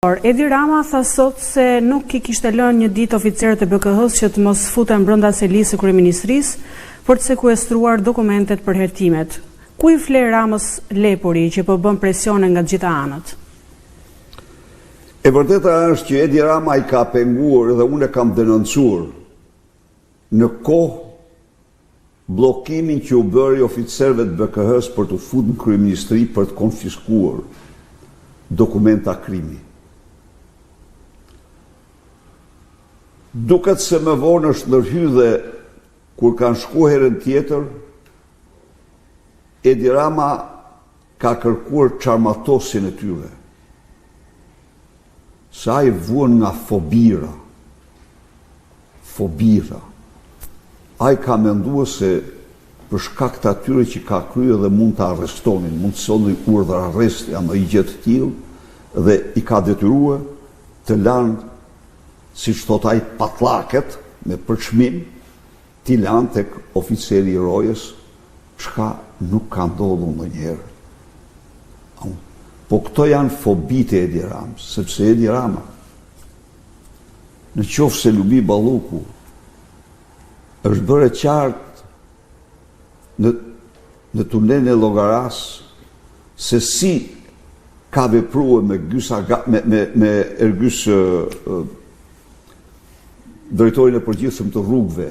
Edi Rama tha sot se nuk I kishte lënë një ditë oficerët e BKH-s që të mos futen brenda selisë së kryeministrisë për të sekuestruar dokumentet për hertimet. Ku I fler Ramës lepuri që po bën presione nga të gjitha anët? E vërteta është që Edi Rama I ka penguar dhe unë e kam denoncuar në kohë bllokimin që u bëri oficerëve të BKH-s për të futur në kryeministri për të konfiskuar dokumenta krimi. Duket se më vonë është ndërhyrë dhe kur kanë shkuar herën tjetër, Edi Rama ka kërkuar çarmatosin e tyre. Sa I vuan nga fobira. Ai ka menduar se për shkak të atyre që ka kryer dhe mund të arrestonin, mund të sonin urdhër arresti apo I gjë të tillë dhe I ka detyruar të lanë, siç thot ai, patllaket me përçmim, t'i lanë tek oficeri I rojës, çka nuk ka ndodhur ndonjëherë. Po këto janë fobitë e Edi Ramës, sepse Edi Rama, në qoftë se Lubi Balluku është bërë qartë në tunelin e Llogaras se si ka vepruar me Ergys drejtorin e përgjithshëm të rrugëve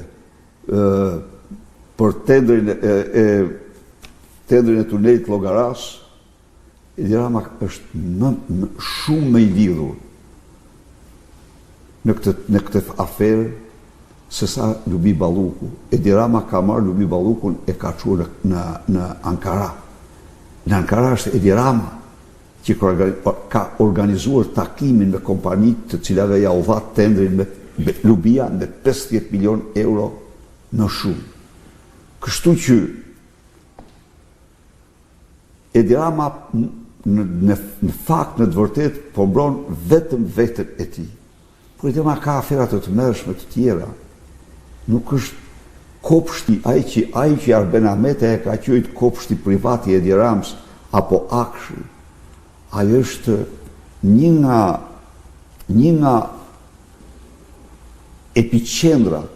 për tendrin e tunelit Llogaras, Edi Rama është shumë më I lidhur në këtë aferë se sa Lubi Balluku. Edi Rama ka marrë Lubi Ballukun e ka çuar në Ankara. Në Ankara është Edi Rama që ka organizuar takimin me kompanitë të cilave ja u dha tendrin me Lubia me 50 milion euro në shumë. Kështu që Edi Rama në fakt, në të vërtet, përbron vetëm veten e tij. Por Edi Rama ka aferat të mërshme të tjera. Nuk është kopshti, ai që Arben Ahmeti e ka quajtur kopshti privat I Edi Ramës apo Akshi. Ai është një nga epicentrat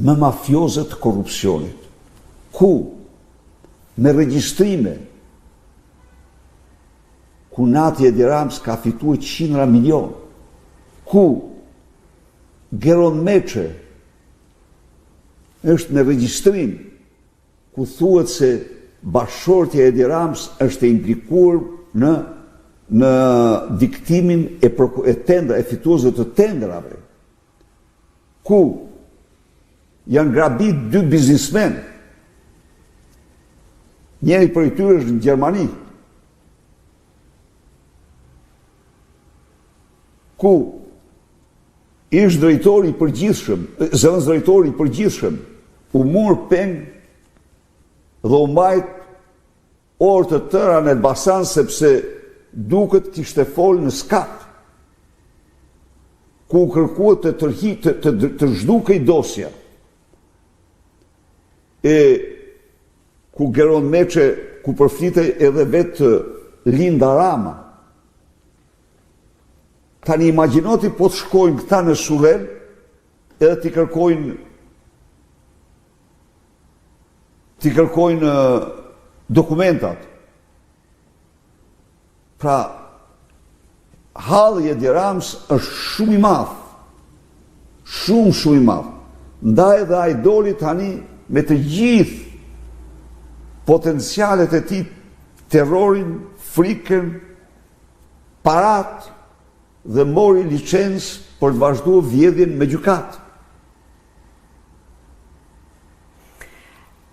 më mafioze të korrupsionit, ku me regjistrime ku nati Edi Ramës ka fituar qindra milion, ku Geron Meçe është në regjistrim ku thuhet se bashkëshortja e Edi Ramës është implikuar në diktimin e fituesve të tendrave, ku janë grabit 2 biznismen. Njëri prej tyre është në Gjermani, ku ish drejtori I përgjithshëm, zëvendës drejtori I përgjithshëm, u mur peng dhe u mbajt orë të tëra në Elbasan sepse duket kishte fol në skap, ku kërkuat të zhdukej dosja, e ku Geron Meçe, ku përfitej edhe vetë Linda Rama. Tani imagjinoti po të shkojnë këta në Surrel edhe t'i kërkojnë dokumentat. Pra, halli I Edi Ramës është shumë I madh. Shumë I madh. Ndaj dhe ai doli tani me të gjithë potencialet e tij, terrorin, frikën, parat, dhe mori licencë për të vazhduar vjedhjen me gjykatë.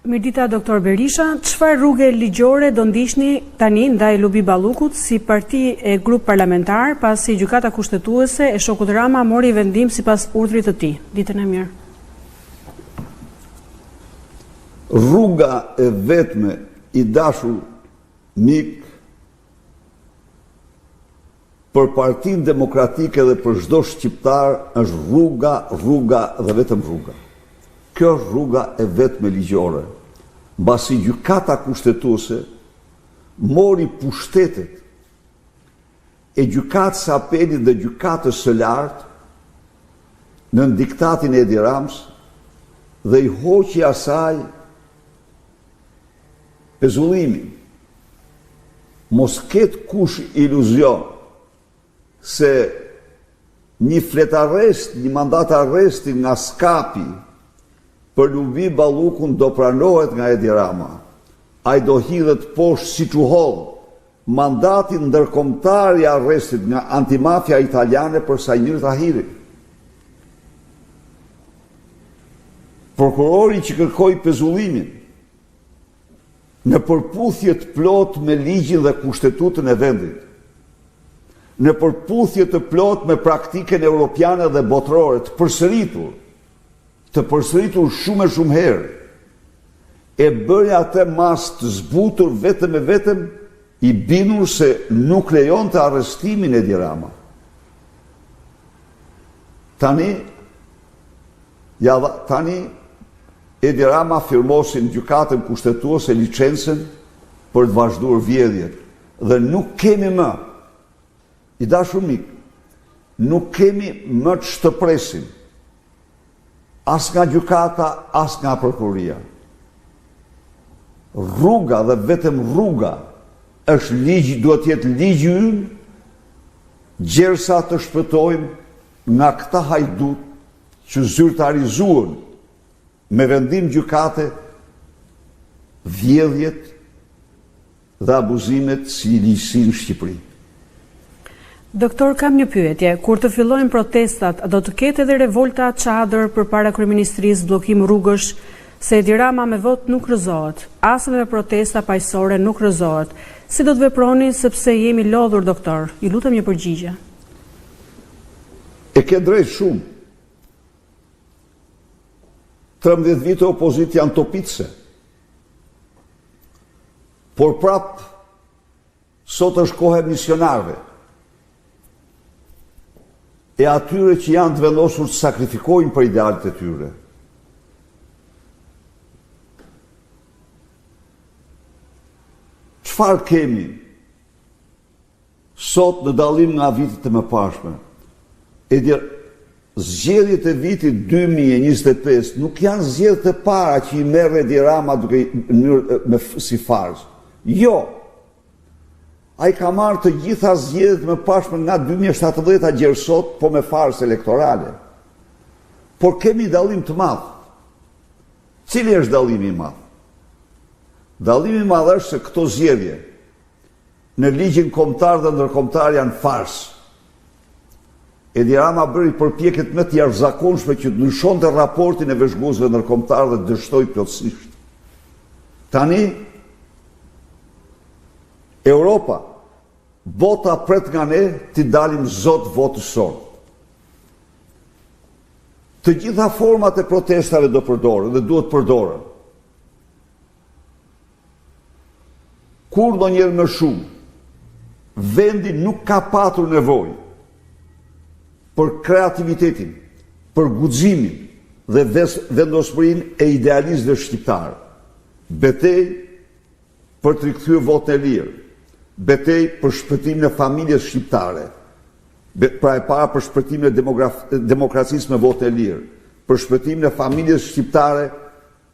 Mirdita Doktor Berisha, çfarë rrugë ligjore do ndiqni tani ndaj Lubi Ballukut si parti e grup parlamentar pasi gjykata kushtetuese e shokut Rama mori vendim sipas urdhrit të tij? Ditën e mirë. Rruga e vetme I dashur mik për Partinë Demokratike dhe për çdo shqiptar është rruga dhe vetëm rruga. Kjo është rruga e vetme ligjore. Mbasi gjykata kushtetuese mori pushtetet e gjykatës së apelit dhe gjykatës së lartë në diktatin e Edi Ramës dhe i hoqi asaj pezullimin. Mos ketë kush iluzion se një flet arrest, një mandat arresti nga Skapi për Lubi Ballukun do pranohet nga Edi Rama. Ai do hidhet poshtë siç u hodh mandatin ndërkombëtar i arrestit nga antimafia italiane për Sajnir Tahiri. Prokurori që kërkoi pezullimin në përputhje të plotë me ligjin dhe kushtetutën e vendit, në përputhje të plotë me praktikën europiane dhe botërore, të përsëritur shumë e shumë herë, e bëri atë mas të zbutur vetëm e vetëm i bindur se nuk lejon të arrestimin e Edi Rama. Tani Edi Rama firmosin gjykatën kushtetuese licencën për të vazhduar vjedhjet. Dhe nuk kemi më, i dashur mik, nuk kemi më të shtëpresim as nga gjykata, as nga prokuroria. Rruga dhe vetëm rruga është ligj, duhet të jetë ligji ynë, gjersa të shpëtojmë nga këta hajdut që zyrtarizuan me vendim gjykate vjedhjet dhe abuzimet si ligjësi në Shqipëri. Doktor, kam një pyetje. Kur të fillojnë protestat, do të ketë edhe revolta çadër përpara kryeministrisë, bllokim rrugësh, se Edi Rama me vot nuk rrëzohet, as me protesta paqësore nuk rrëzohet. Si do të veproni sepse jemi lodhur, doktor? Ju lutem një përgjigje. E ke drejt shumë. 13 vite opozit janë topitse. Por prap, sot është kohë e misionarëve. E atyre që janë të vendosur të sakrifikojnë për idealet e tyre. Çfarë kemi sot në dallim nga vitet e mëparshme? Zgjedhjet e vitit 2025 nuk janë zgjedhjet e para që i merr Edi Rama si farz. Jo. Ai ka marrë të gjitha zgjedhjet më pashme nga 2017 deri sot, po me farsë elektorale. Por kemi dallim të madh. Cili është dallimi i madh? Dallimi i madh është se këto zgjedhje në ligjin kombëtar dhe ndërkombëtar janë farsë. Edi Rama bëri përpjekjet më të jashtëzakonshme që të ndryshonte raportin e vëzhguesve ndërkombëtar dhe dështoi plotësisht. Tani Europa, bota pret nga ne t'i dalim zot votësor. Të gjitha format e protestave do përdoren dhe duhet përdoren. Kur ndonjëherë më shumë, vendi nuk ka patur nevojë për kreativitetin, për guximin dhe vendosmërinë e idealistëve shqiptarë. Betej për të rikthyer votën e lirë, betej për shpëtimin e familjes shqiptare, pra e para për shpëtimin e demokracisë me votë e lirë, për shpëtimin e familjes shqiptare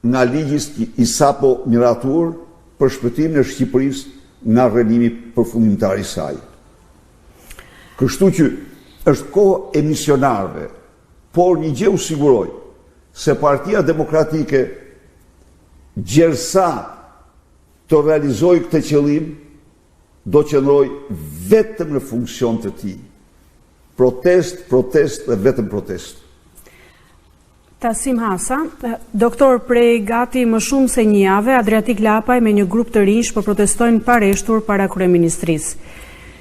nga ligji i sapo miratur, për shpëtimin e Shqipërisë nga rrënimi përfundimtar i saj. Kështu që është kohë e misionarëve, por një gjë u siguroj, se Partia Demokratike gjersa të realizoj këtë qëllim, do qëndroj vetëm në funksion të tij. Protest dhe vetëm protest. Tasim Hasa, doktor, prej gati më shumë se një javë, Adriatik Lapaj me një grup të rinj po protestojnë pareshtur para kryeministrisë.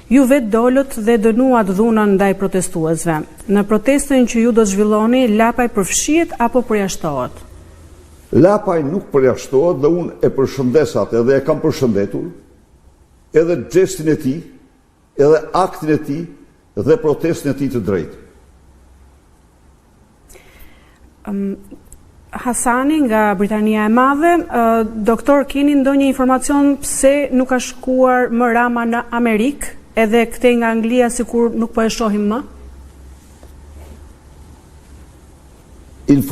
Ju vetë dolët dhe dënuat dhunën ndaj protestuesve. Në protestën që ju do të zhvilloni, Lapaj përfshihet apo përjashtohet? Lapaj nuk përjashtohet dhe unë e përshëndes atë edhe e kam përshëndetur, edhe gestin e tij, edhe aktin e tij dhe protestën e tij të drejtë. Hasani nga Britania e Madhe, doktor, keni ndonjë informacion pse nuk ka shkuar më Rama në Amerikë? edhe këtej nga Anglia sikur nuk po e shohim më?